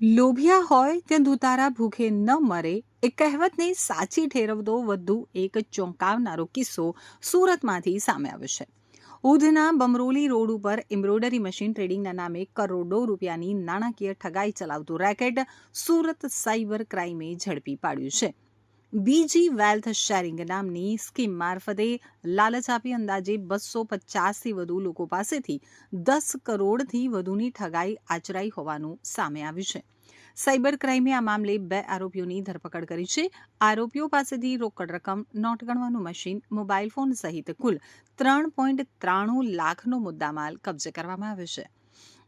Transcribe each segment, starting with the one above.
લોભિયા હોય ત્યાં દુતારા ભૂખે ન મરે એ કહેવતને સાચી ઠેરવતો વધુ એક ચોંકાવનારો કિસ્સો સુરતમાંથી સામે આવ્યો છે. ઉધના બમરોલી રોડ ઉપર એમ્બ્રોઇડરી મશીન ટ્રેડિંગના નામે કરોડો રૂપિયાની નાણાકીય ઠગાઈ ચલાવતું રેકેટ સુરત સાયબર ક્રાઇમે ઝડપી પાડ્યું છે. બીજી વેલ્થ શેરિંગ નામની સ્કીમ મારફતે લાલચ આપી અંદાજે 250થી વધુ લોકો પાસેથી 10 કરોડથી વધુની ઠગાઈ આચરાઈ હોવાનું સામે આવ્યું છે. સાયબર ક્રાઇમે આ મામલે 2 આરોપીઓની ધરપકડ કરી છે. આરોપીઓ પાસેથી રોકડ રકમ, નોટ ગણવાનું મશીન, મોબાઈલ ફોન સહિત કુલ 3.93 લાખનો મુદ્દામાલ કબજે કરવામાં આવ્યો છે.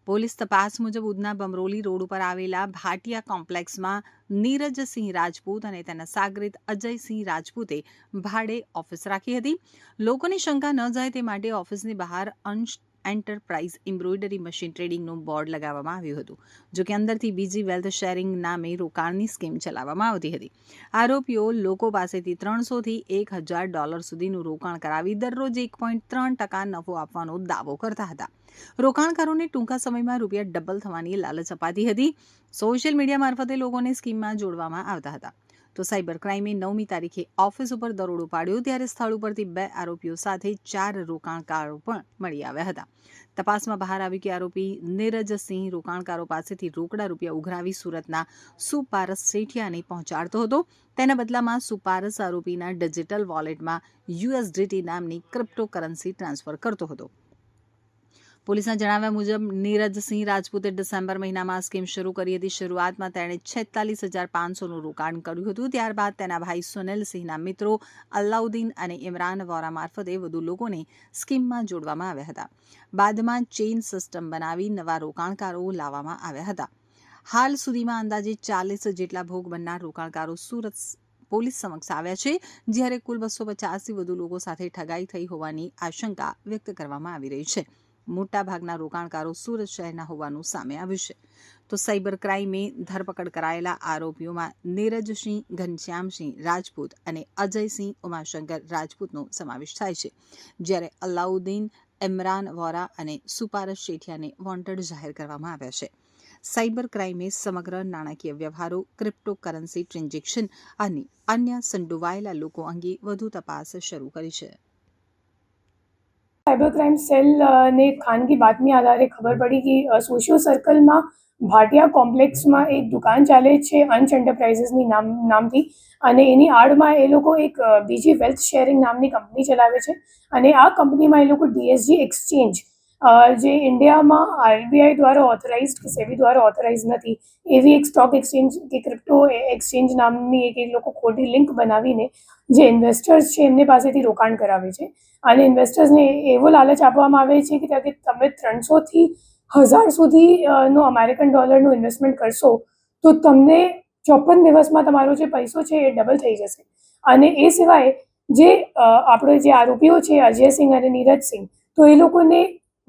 પોલીસ તપાસ મુજબ ઉધના બમરોલી રોડ ઉપર આવેલા ભાટિયા કોમ્પ્લેક્સમાં નીરજસિંહ રાજપૂત અને તેના સાગરીત અજયસિંહ રાજપૂતે ભાડે ઓફિસ રાખી હતી. લોકોની શંકા ન જાય તે માટે ઓફિસની બહાર અંશ એન્ટરપ્રાઇઝ એમ્બ્રોઇડરી મશીન ટ્રેડિંગનું બોર્ડ લગાવવામાં આવ્યું હતું. જોકે અંદરથી બીજી વેલ્થ શેરિંગ નામે રોકાણની સ્કીમ ચલાવવામાં આવતી હતી. આરોપીઓ લોકો પાસેથી $300થી $1,000 સુધીનું રોકાણ કરાવી દરરોજ 1.3% નફો આપવાનો દાવો કરતા હતા. રોકાણકારોને ટૂંકા સમયમાં રૂપિયા ડબલ થવાની લાલચ અપાતી હતી. સોશિયલ મીડિયા મારફતે લોકોને સ્કીમમાં જોડવામાં આવતા હતા. તો સાયબર ક્રાઇમે 9મી તારીખે ઓફિસ ઉપર દરોડો પાડ્યો ત્યારે સ્થળ ઉપરથી 2 આરોપીઓ સાથે 4 રોકાણકારો પણ મળી આવ્યા હતા. તપાસમાં બહાર આવ્યું કે આરોપી નીરજસિંહ રોકાણકારો પાસેથી રોકડા રૂપિયા ઉઘરાવી સુરતના સુપારસ શેઠિયાને પહોંચાડતો હતો. તેના બદલામાં સુપારસ આરોપીના ડિજિટલ વોલેટમાં USDT નામની ક્રિપ્ટોકરન્સી ટ્રાન્સફર કરતો હતો. પોલીસના જણાવ્યા મુજબ નીરજસિંહ રાજપૂતે ડિસેમ્બર મહિનામાં આ સ્કીમ શરૂ કરી હતી. શરૂઆતમાં તેણે 46,500નું રોકાણ કર્યું હતું. ત્યારબાદ તેના ભાઈ સુનિલસિંહના મિત્રો અલાઉદ્દીન અને ઇમરાન વોરા મારફતે વધુ લોકોને સ્કીમમાં જોડવામાં આવ્યા હતા. બાદમાં ચેઇન સિસ્ટમ બનાવી નવા રોકાણકારો લાવવામાં આવ્યા હતા. હાલ સુધીમાં અંદાજે 40 જેટલા ભોગ બનનાર રોકાણકારો સુરત પોલીસ સમક્ષ આવ્યા છે, જ્યારે કુલ 250થી વધુ લોકો સાથે ઠગાઈ થઈ હોવાની આશંકા વ્યક્ત કરવામાં આવી રહી છે. મોટાભાગના રોકાણકારો સુરત શહેરના હોવાનું સામે આવ્યું છે. તો સાયબર ક્રાઇમે ધરપકડ કરાયેલા આરોપીઓમાં નીરજસિંહ ઘનશ્યામસિંહ રાજપૂત અને અજયસિંહ ઉમાશંકર રાજપૂતનો સમાવેશ થાય છે, જ્યારે અલાઉદ્દીન, ઇમરાન વોરા અને સુપારસ શેઠિયાને વોન્ટેડ જાહેર કરવામાં આવ્યા છે. સાયબર ક્રાઇમે સમગ્ર નાણાકીય વ્યવહારો, ક્રિપ્ટોકરન્સી ટ્રાન્ઝેક્શન અને અન્ય સંડોવાયેલા લોકો અંગે વધુ તપાસ શરૂ કરી છે. સાયબર ક્રાઇમ સેલ ને ખાનગી બાતમી આધારે ખબર પડી કે સોશિયો સર્કલમાં ભાટિયા કોમ્પ્લેક્સમાં એક દુકાન ચાલે છે અંશ એન્ટરપ્રાઇઝીસની નામથી, અને એની આડમાં એ લોકો એક બીજી વેલ્થ શેરિંગ નામની કંપની ચલાવે છે. અને આ કંપનીમાં એ લોકો DSG એક્સચેન્જ, જે ઇન્ડિયામાં RBI દ્વારા ઓથોરાઇઝડ કે સેબી દ્વારા ઓથોરાઇઝ નથી, એવી એક સ્ટોક એક્સચેન્જ કે ક્રિપ્ટો એક્સચેન્જ નામની એક એ લોકો ખોટી લિંક બનાવીને જે ઇન્વેસ્ટર્સ છે એમની પાસેથી રોકાણ કરાવે છે. અને ઇન્વેસ્ટર્સને એવો લાલચ આપવામાં આવે છે કે તમે 300થી 1,000 સુધીનો અમેરિકન ડોલરનું ઇન્વેસ્ટમેન્ટ કરશો તો તમને 54 દિવસમાં તમારો જે પૈસો છે એ ડબલ થઈ જશે. અને એ સિવાય જે આપણે જે આરોપીઓ છે અજયસિંહ અને નીરજસિંહ, તો એ લોકોને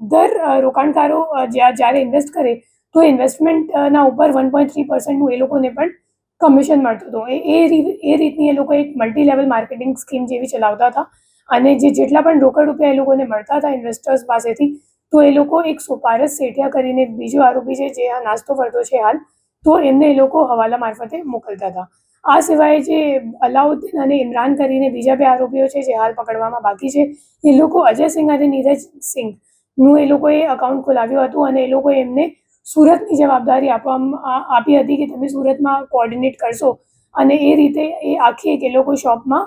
દર રોકાણકારો જ્યારે ઇન્વેસ્ટ કરે તો ઇન્વેસ્ટમેન્ટના ઉપર 1.3%નું એ લોકોને પણ કમિશન મળતું હતું. એ રીતની એ લોકો એક મલ્ટી લેવલ માર્કેટિંગ સ્કીમ જેવી ચલાવતા હતા. અને જેટલા પણ રોકડ રૂપિયા એ લોકોને મળતા હતા ઇન્વેસ્ટર્સ પાસેથી, તો એ લોકો એક સુપારસ શેઠિયા કરીને બીજો આરોપી છે જે આ નાસ્તો કરતો છે હાલ, તો એમને એ લોકો હવાલા મારફતે મોકલતા હતા. આ સિવાય જે અલાઉદ્દીન અને ઇમરાન કરીને બીજા 2 આરોપીઓ છે જે હાલ પકડવામાં બાકી છે, એ લોકો અજયસિંહ અને નીરજસિંહનું એ લોકોએ અકાઉન્ટ ખોલાવ્યું હતું. અને એ લોકોએ એમને સુરતની જવાબદારી આપી હતી કે તમે સુરતમાં કોઓર્ડિનેટ કરશો, અને એ રીતે એ આખી એક એ લોકો શોપમાં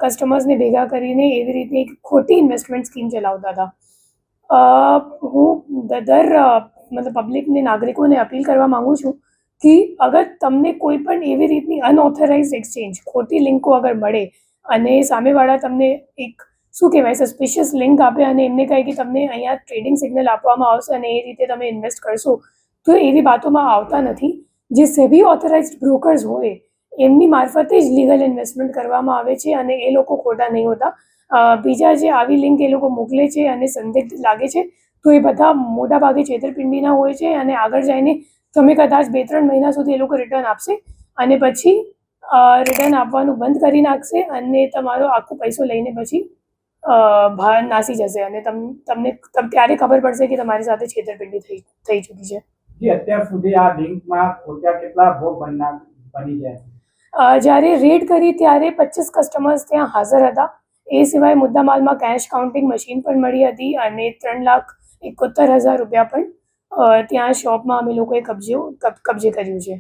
કસ્ટમર્સને ભેગા કરીને એવી રીતે એક ખોટી ઇન્વેસ્ટમેન્ટ સ્કીમ ચલાવતા હતા. હું મતલબ પબ્લિકને, નાગરિકોને અપીલ કરવા માગું છું કે અગર તમને કોઈ પણ એવી રીતની અનઓથોરાઇઝ એક્સચેન્જ, ખોટી લિંકો અગર મળે અને સામેવાળા તમને એક શું કહેવાય સસ્પિશિયસ લિંક આપે અને એમને કહે કે તમને અહીંયા ટ્રેડિંગ સિગ્નલ આપવામાં આવશે અને એ રીતે તમે ઇન્વેસ્ટ કરશો, તો એવી વાતોમાં આવતા નથી. જે સેબી ઓથોરાઇઝડ બ્રોકર્સ હોય એમની મારફતે જ લીગલ ઇન્વેસ્ટમેન્ટ કરવામાં આવે છે અને એ લોકો ખોટા નહીં હોતા. બીજા જે આવી લિંક એ લોકો મોકલે છે અને સંદિગ્ધ લાગે છે, તો એ બધા મોટાભાગે છેતરપિંડીના હોય છે. અને આગળ જઈને તમે કદાચ 2-3 મહિના સુધી એ લોકો રિટર્ન આપશે અને પછી રિટર્ન આપવાનું બંધ કરી નાખશે અને તમારો આખો પૈસો લઈને પછી બહાર નાસી જશે અને તમને ત્યારે ખબર પડશે કે તમારી સાથે છેતરપિંડી થઈ ચૂકી છે. જે અત્યાર સુધી આ લિંકમાં ખોટા કેટલા ભોગ બની જાય? જ્યારે રેડ કરી ત્યારે 25 કસ્ટમર્સ ત્યાં હાજર હતા. એ સિવાય મુદ્દામાલમાં કેશ કાઉન્ટિંગ મશીન પણ મળી હતી અને 3,71,000 રૂપિયા પણ ત્યાં શોપમાં અમે લોકોએ કબજે કર્યું છે.